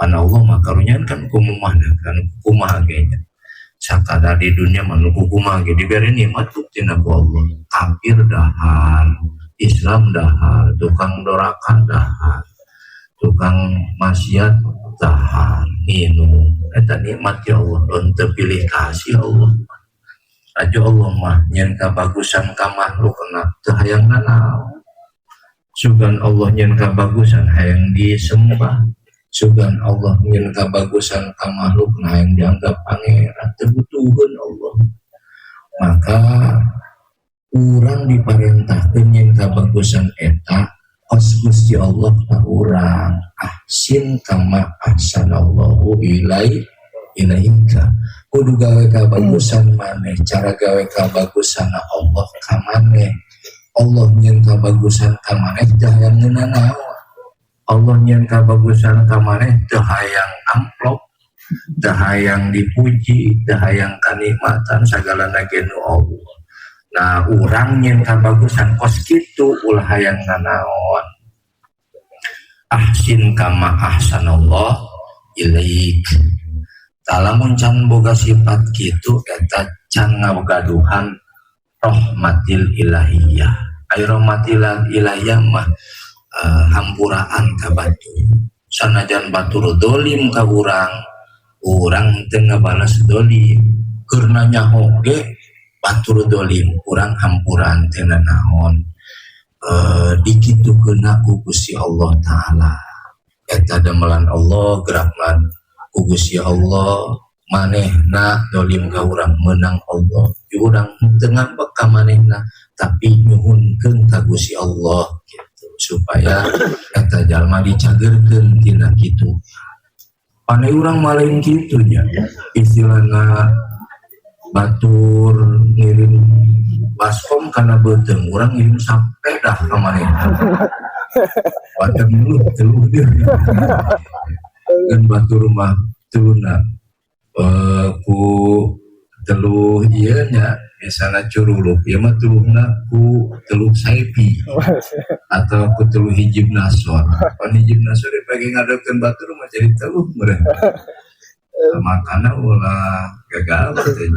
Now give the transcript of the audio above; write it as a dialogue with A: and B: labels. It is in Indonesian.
A: Pan Allah mah karunyan kan kumaha kan kumaha genya sakada di dunia manuku kumaha ge diberi nikmat bukti na ku Allah kafir dahar Islam dahar tukang doraka dahar tukang maksiat dahar minum eta nikmat ya Allah don teu pilih kasih Allah aja Allah mah nyen kabagusan ka makhluk na teu hayang nanaon sugan Allah nyen kabagusan hayang disembah sugan Allah nyen kabagusan ka makhluk na hayang dianggap pangeran teu butuheun Allah maka urang diparentahkeun nyen kabagusan eta kos Gusti Allah ka urang ahsin kama ahsanallahu ilaika kudu gawe kabagusan maneh cara gawe kabagusan Allah ka maneh Allah nyen kabagusan ka maneh teu hayang ngeunanaon Allah nyen kabagusan ka maneh teu hayang amplop teu hayang dipuji teu hayang kanikmatan sagalana ge nu Allah nah urang nyen kabagusan kos kitu ulah hayang nanaon ahsin kama ahsanallah ilaik talamun can boga sifat kitu eta can ngagaduhan rahmatil ilahiyah ay rahmatil ilahiyah mah hampuraan ka batu sanajan batur dolim ka urang teu ngabalas dolim keur nyaho ge batur dolim urang hampuran teu naon dikitukeun ku Gusti Allah taala eta damelan Allah gerakna ku Gusti Allah manehna dolim ka urang menang Allah urang teu ngambek ka manehna tapi nyuhunkeun ka Gusti Allah gitu supaya eta jalma dicageurkeun tina kitu pane urang malain kitu nya istilahna batur ngirim baskom karena beuteng urang ngirim sampai dah ka manehna batur teluh dia dan batur mah tuluna ku teluh ieu nya misalna curuluk ieu mah teluhna ku teluh saipi atau ku teluh hijib nasor pan hijib nasor dipake ngadeukeun batur mah jadi teluh meureun makana ulah gagal teh